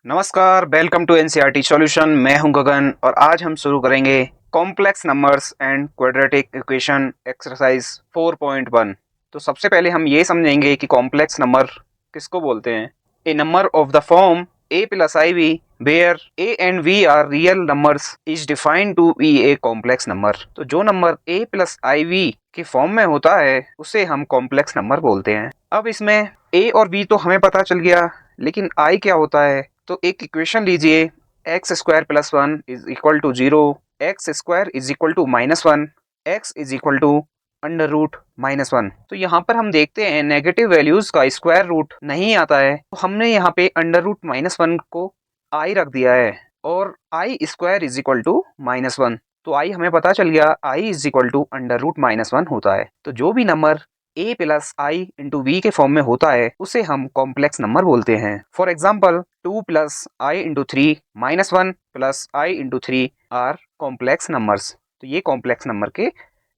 नमस्कार, welcome to NCERT solution. मैं हूं गगन और आज हम शुरू करेंगे complex numbers and quadratic equation exercise 4.1। तो सबसे पहले हम ये समझेंगे कि कॉम्प्लेक्स नंबर किसको बोलते हैं। A number of the form a plus iv where a and v are real numbers is defined to be a complex number। तो जो नंबर a plus iv के फॉर्म में होता है उसे हम कॉम्प्लेक्स नंबर बोलते हैं। अब इसमें a और v तो हमें पता चल गया, लेकिन i क्या होता है। तो एक इक्वेशन लीजिए, X square plus one is equal to zero, X square is equal to minus one, X is equal to under root minus one. तो यहाँ पर हम देखते हैं नेगेटिव वैल्यूज का स्क्वायर रूट नहीं आता है, तो हमने यहाँ पे अंडर रूट माइनस वन को आई रख दिया है और i square is equal to minus one. तो आई हमें पता चल गया, i is equal to under root minus one होता है। तो जो भी number a plus I into v के फॉर्म में होता है उसे हम कॉम्प्लेक्स नंबर बोलते हैं। For example 2 plus I into three minus one plus I into three are complex numbers. तो ये कॉम्प्लेक्स नंबर के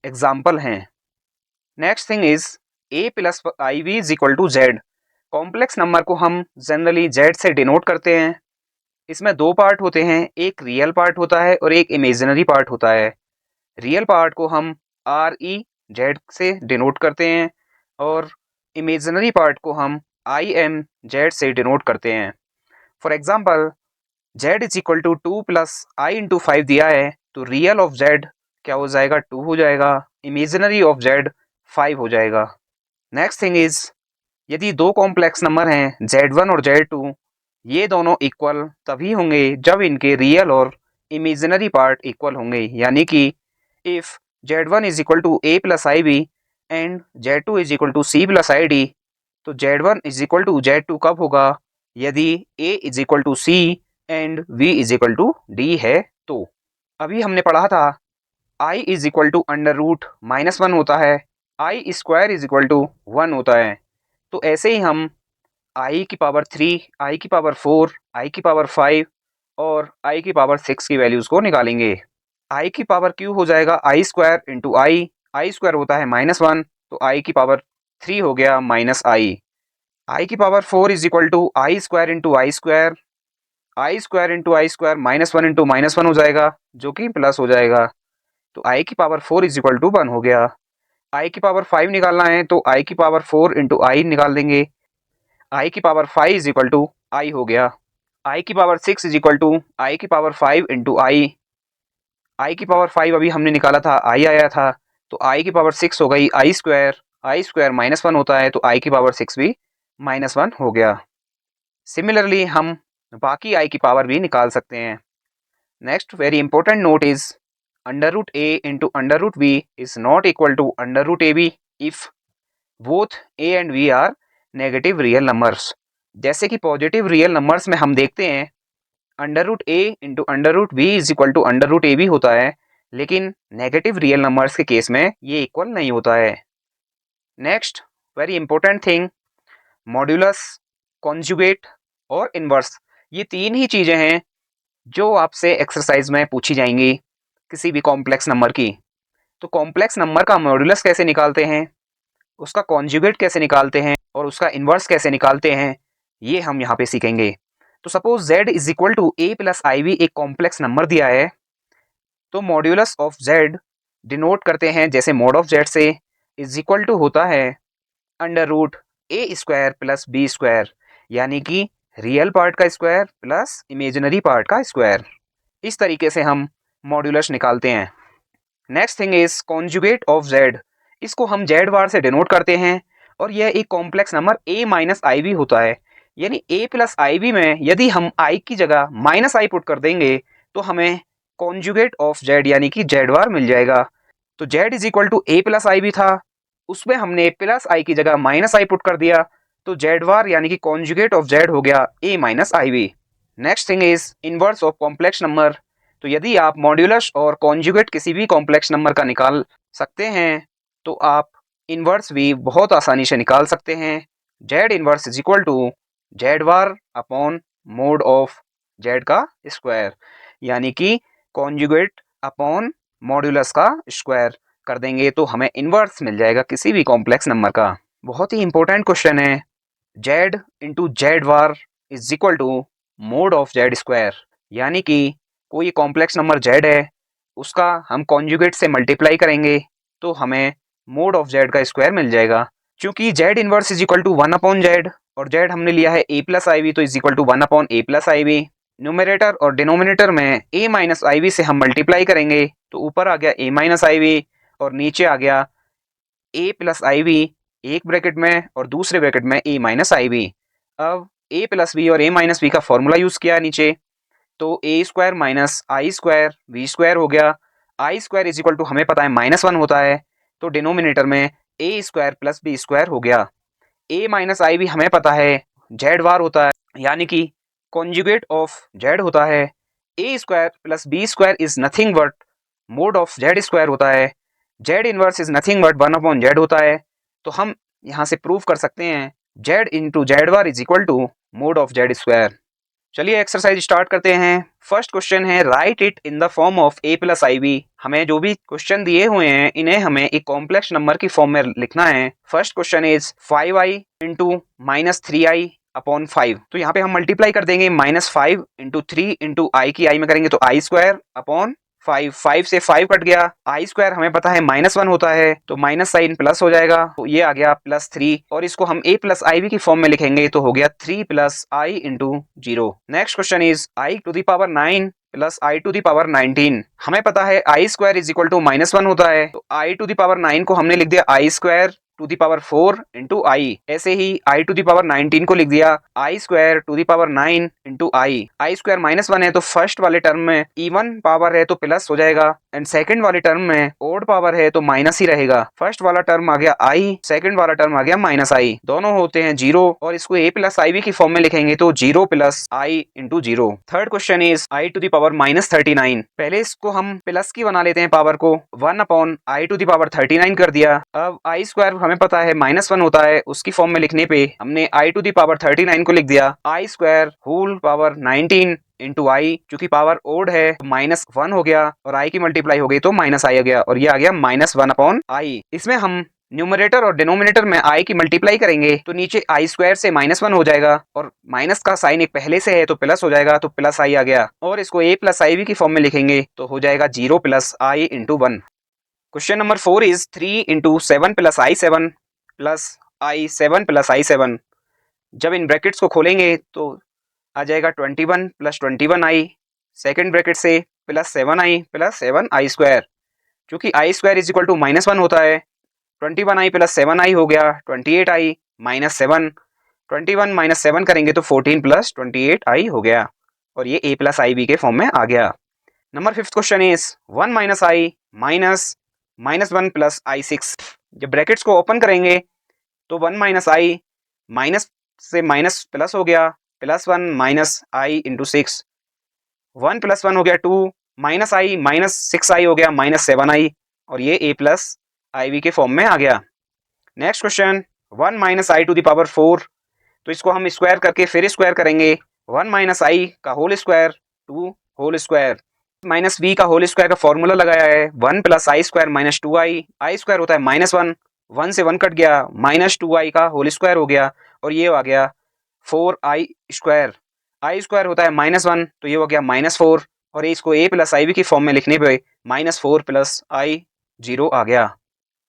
एग्जाम्पल हैं। Next thing is a plus I V is equal to Z. Complex number को हम generally Z से denote करते हैं। इसमें दो पार्ट होते हैं, एक रियल पार्ट होता है और एक इमेजिनरी पार्ट होता है। रियल पार्ट को हम आर ई जेड से डिनोट करते हैं और इमेजिनरी पार्ट को हम आई एम जेड से डिनोट करते हैं। For example Z is equal to two plus I into five दिया है, तो रियल ऑफ जेड क्या हो जाएगा, टू हो जाएगा, इमेजिनरी ऑफ जेड फाइव हो जाएगा। नेक्स्ट थिंग इज यदि दो कॉम्प्लेक्स नंबर हैं जेड वन और जेड टू, ये दोनों इक्वल तभी होंगे जब इनके रियल और इमेजिनरी पार्ट इक्वल होंगे। यानी कि if z1 is equal to a plus ib and z2 is equal to c plus id, तो z1 is equal to z2 कब होगा, यदि a is equal to c and v is equal to d है। तो अभी हमने पढ़ा था i is equal to under root minus one होता है, i square is equal to one होता है। तो ऐसे ही हम i की पावर थ्री, i की पावर फोर, i की पावर फाइव और i की पावर सिक्स की वैल्यूज़ को निकालेंगे। आई की पावर क्यू हो जाएगा I square into I square होता है माइनस वन, तो आई की पावर थ्री हो गया माइनस आई की power four is equal to I square into I square minus one हो जाएगा जो कि प्लस हो जाएगा। तो आई की power four is equal to one हो गया। आई की पावर फाइव निकालना है तो आई की पावर फोर इंटू आई निकाल देंगे, आई की power five is equal to i हो गया। आई की power six is equal to i की पावर फाइव इंटू आई की पावर फाइव अभी हमने निकाला था, आई आया था, तो आई की पावर सिक्स हो गई आई स्क्वायर माइनस वन होता है, तो आई की पावर सिक्स भी माइनस वन हो गया। सिमिलरली हम बाकी आई की पावर भी निकाल सकते हैं। Next very important note is under root A into under root V is not equal to under root A B if both A and V are negative real numbers. जैसे कि positive real numbers में हम देखते हैं under root A into under root V is equal to under root A B होता है, लेकिन negative real numbers के केस में ये इक्वल नहीं होता है। Next very important thing, modulus, conjugate और इन्वर्स, ये तीन ही चीज़ें हैं जो आपसे एक्सरसाइज में पूछी जाएंगी किसी भी कॉम्प्लेक्स नंबर की। तो कॉम्प्लेक्स नंबर का मॉड्यूलस कैसे निकालते हैं, उसका कॉन्जुगेट कैसे निकालते हैं और उसका इन्वर्स कैसे निकालते हैं, ये हम यहाँ पे सीखेंगे। तो suppose z is equal to A plus I we एक कॉम्प्लेक्स नंबर दिया है, तो मॉड्यूलस ऑफ z डिनोट करते हैं जैसे मोड ऑफ z से, इज इक्वल टू होता है under root a square plus b square, यानी कि रियल पार्ट का स्क्वायर प्लस इमेजिनरी पार्ट का स्क्वायर। इस तरीके से हम मॉड्यूलस निकालते हैं। Next thing is conjugate of z, इसको हम z बार से डिनोट करते हैं और यह एक complex number a minus I V होता है। यानी a प्लस आई वी में यदि हम i की जगह माइनस आई पुट कर देंगे तो हमें कॉन्जुगेट ऑफ z यानी कि z बार मिल जाएगा। तो z is equal to a plus I V था, उसमें हमने प्लस आई की जगह माइनस आई पुट कर दिया, तो z बार यानी कि कॉन्जुगेट ऑफ z हो गया a minus I V. Next thing is inverse of complex number. तो यदि आप मॉड्यूलस और कॉन्जुगेट किसी भी कॉम्प्लेक्स नंबर का निकाल सकते हैं तो आप इनवर्स भी बहुत आसानी से निकाल सकते हैं। z inverse is equal to z bar upon mod of z का स्क्वायर, यानी कि कॉन्जुगेट अपॉन मॉड्यूलस का स्क्वायर कर देंगे तो हमें इनवर्स मिल जाएगा किसी भी कॉम्प्लेक्स नंबर का। बहुत ही इंपॉर्टेंट क्वेश्चन है, z into z bar is equal to mod of z square, यानी कि कोई कॉम्प्लेक्स नंबर जेड है उसका हम कॉन्जुगेट से मल्टीप्लाई करेंगे तो हमें मोड ऑफ जेड का स्क्वायर मिल जाएगा। क्योंकि z inverse is equal to 1/z और जेड हमने लिया है a प्लस आई वी, तो is equal to 1/a plus I v. Numerator और डिनोमिनेटर में a माइनस आई वी से हम मल्टीप्लाई करेंगे तो ऊपर आ गया a माइनस आई वी और नीचे आ गया a प्लस आई वी, एक ब्रैकेट में और दूसरे ब्रैकेट में a माइनस आई वी। अब a प्लस वी और a माइनस वी का फॉर्मूला यूज किया नीचे, तो a square minus i square v square हो गया। I square is equal to हमें पता है -1 होता है, तो डिनोमिनेटर में a square plus b square हो गया। a माइनस आई भी हमें पता है जेड वार होता है, यानी कि कॉन्जुगेट ऑफ जेड होता है। a square plus b square is nothing but mod of z square होता है। Z inverse is nothing but 1/z होता है। तो हम यहाँ से प्रूव कर सकते हैं z into z bar is equal to mod of z square. चलिए एक्सरसाइज स्टार्ट करते हैं। फर्स्ट क्वेश्चन है write it in the form of a plus i b. हमें जो भी क्वेश्चन दिए हुए हैं इन्हें हमें एक कॉम्प्लेक्स नंबर की फॉर्म में लिखना है। First question is 5i into -3i upon 5। तो यहाँ पे हम मल्टीप्लाई कर देंगे -5 इंटू 3 इंटू आई की आई में करेंगे तो आई स्क्वायर अपॉन 5। 5 से 5 कट गया, आई स्क्वायर हमें पता है -1 होता है तो माइनस साइन प्लस हो जाएगा, तो ये आ गया +3 और इसको हम a प्लस आई की फॉर्म में लिखेंगे तो हो गया 3 plus I into 0। Next question is i to the power 9 plus i to the power 19। हमें पता है i square is equal to -1 होता है, तो आई टू द पावर 9 को हमने लिख दिया i square to the power 4 into i. ऐसे ही आई टू द पावर 19 को लिख दिया i square to the power 9 into i. I square -1 है तो फर्स्ट वाले टर्म में इवन पावर है तो प्लस हो जाएगा एंड सेकंड वाले टर्म में ओड पावर है तो माइनस ही रहेगा। फर्स्ट वाला टर्म आ गया आई, सेकंड वाला टर्म आ गया माइनस आई, दोनों होते हैं 0 और इसको a प्लस आई की फॉर्म में लिखेंगे तो 0 plus I into 0। Third question is i to the power -39। पहले इसको हम प्लस की बना लेते हैं पावर को, 1 upon i to the power 39 कर दिया। अब आई स्क्वायर हमें पता है -1 होता है, उसकी फॉर्म में लिखने पे हमने आई टू द पावर 39 को लिख दिया i square whole power 19 into आई। चूंकि पावर ओड है तो -1 हो गया और आई की मल्टीप्लाई हो गई तो माइनस आई आ गया और ये आ गया -1 अपॉन आई। इसमें हम न्यूमरेटर और डिनोमिनेटर में आई की मल्टीप्लाई करेंगे तो नीचे आई स्क्वायर से -1 हो जाएगा और माइनस का साइन एक पहले से है तो प्लस हो जाएगा, तो प्लस आई आ गया और इसको a प्लस आई की फॉर्म में लिखेंगे तो हो जाएगा 0 plus I into 1। Question number 4 is 3 into 7 plus i 7 plus i 7 plus i 7। जब इन ब्रैकेट्स को खोलेंगे तो आ जाएगा 21 प्लस 21i, सेकेंड ब्रैकेट से plus 7i plus 7i square. क्योंकि आई स्क्वायर इज इक्वल टू -1 होता है, 21i प्लस 7i हो गया 28i माइनस 7। 21 माइनस 7 करेंगे तो 14 प्लस 28i हो गया और ये a प्लस आई बी के फॉर्म में आ गया। Number 5th question is 1 minus i minus -1 plus i 6। जब ब्रैकेट्स को ओपन करेंगे तो 1 माइनस आई माइनस से माइनस प्लस हो गया +1 माइनस आई इंटू 6। 1 प्लस 1 हो गया 2 माइनस आई माइनस 6i हो गया -7i और ये a प्लस आई वी के फॉर्म में आ गया। Next question 1 minus i to the power 4। तो इसको हम स्क्वायर करके फिर स्क्वायर करेंगे, 1 माइनस आई का whole square 2 whole square minus v का होल स्क्वायर का फॉर्मूला लगाया है 1 plus i square minus 2i। I square होता है -1, 1 से 1 कट गया -2i का होल स्क्वायर हो गया और ये आ गया 4i स्क्वायर। आई स्क्वायर होता है -1 तो ये हो गया -4 और इसको a प्लस आई की फॉर्म में लिखने पे -4 प्लस आई 0 आ गया।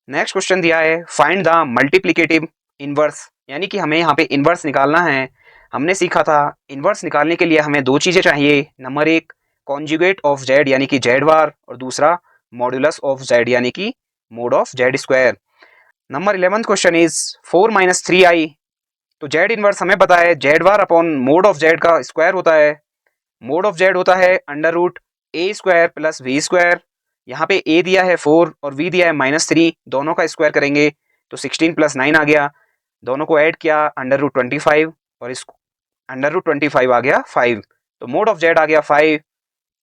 नेक्स्ट क्वेश्चन दिया है फाइंड द मल्टीप्लिकेटिव इनवर्स, यानी कि हमें यहाँ पे इनवर्स निकालना है। हमने सीखा था इनवर्स निकालने के लिए हमें दो चीज़ें चाहिए, नंबर 1 कॉन्जुगेट ऑफ जेड यानी कि जेड वार और दूसरा मॉड्यूलस ऑफ जेड यानी कि mode of z square. Number 11th question is 4 minus 3i। तो जेड इनवर्स हमें पता है Z war upon mod of z का स्क्वायर होता है। मोड ऑफ जेड होता है √a square plus v square. यहाँ पे a दिया है 4 और v दिया है -3, दोनों का स्क्वायर करेंगे तो 16 प्लस 9 आ गया, दोनों को ऐड किया √25 और इसको √25 आ गया 5, तो मोड ऑफ जेड आ गया 5।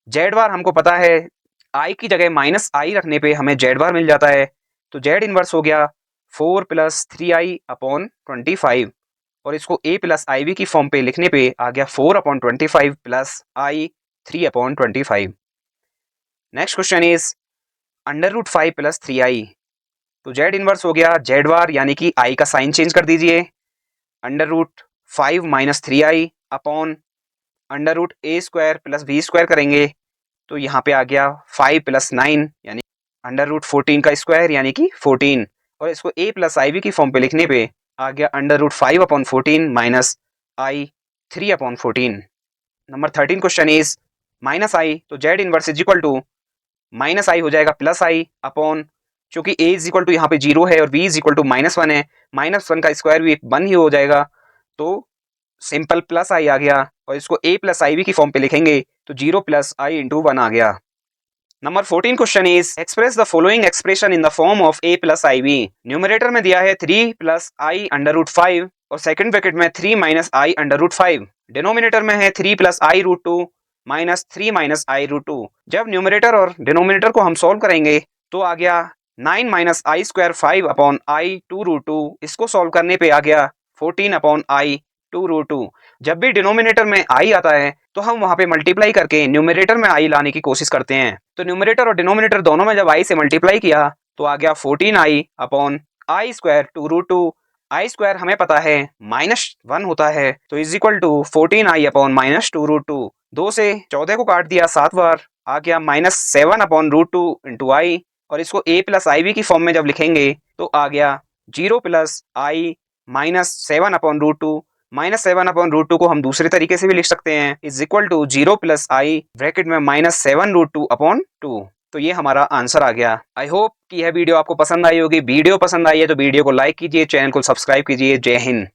जेड बार हमको पता है आई की जगह -i रखने पे हमें जेड बार मिल जाता है, तो जेड इनवर्स हो गया 4 प्लस 3i अपॉन 25 और इसको a प्लस आई वी की फॉर्म पे लिखने पे आ गया 4/25 plus i 3/25। Next question is √5 plus 3i। तो जेड इनवर्स हो गया जेड बार यानी कि i का साइन चेंज कर दीजिए, √5 minus 3i upon under root a square plus b square करेंगे तो यहाँ पे आ गया 5 प्लस 9 यानी अंडर रूट 14 का स्क्वायर यानी कि 14, और इसको a प्लस आई बी की फॉर्म पे लिखने पे आ गया under root 5 upon 14 minus i 3 upon 14। Number 13 question is minus i, तो z inverse is equal to minus i हो जाएगा प्लस आई अपॉन, चूंकि a इज इक्वल टू यहाँ पे 0 है और b इज इक्वल टू -1 है, -1 का स्क्वायर भी 1 ही हो जाएगा, तो सिंपल प्लस आई आ गया, और इसको a प्लस आई बी की फॉर्म पे लिखेंगे तो 0 प्लस आई इंटू 1 आ गया। Number 14 question is express the following expression in the form of a plus i b. Numerator में दिया है 3 प्लस आई अंडर रूट 5 और सेकंड ब्रैकेट में 3 माइनस आई अंडर रूट 5। डिनोमिनेटर में है 3 प्लस आई रूट 2 माइनस 3 माइनस आई root 2। जब न्यूमरेटर और denominator को हम सॉल्व करेंगे तो आ गया 9 minus i square 5 upon i 2 root 2। इसको सॉल्व करने पे आ गया 14 अपॉन आई 2 रूट 2। जब भी डिनोमिनेटर में आई आता है तो हम वहां पे मल्टीप्लाई करके न्यूमरेटर में आई लाने की कोशिश करते हैं, तो न्यूमरेटर और डिनोमिनेटर दोनों में जब आई से मल्टीप्लाई किया तो आ गया 14 i upon i square 2 root 2। I square हमें पता है -1 होता है, तो is equal to 14 i upon -2 root 2। 2 से 14 को काट दिया 7 बार, आ गया -7 अपॉन रूट 2 इंटू आई, और इसको a प्लस आई बी की फॉर्म में जब लिखेंगे तो आ गया 0 plus i -7 upon root 2। -7 upon root 2 को हम दूसरे तरीके से भी लिख सकते हैं, is equal to 0 plus i bracket में -7 रूट 2 अपॉन 2। तो ये हमारा आंसर आ गया। आई होप कि यह वीडियो आपको पसंद आई होगी। वीडियो पसंद आई है तो वीडियो को लाइक कीजिए, चैनल को सब्सक्राइब कीजिए। जय हिंद।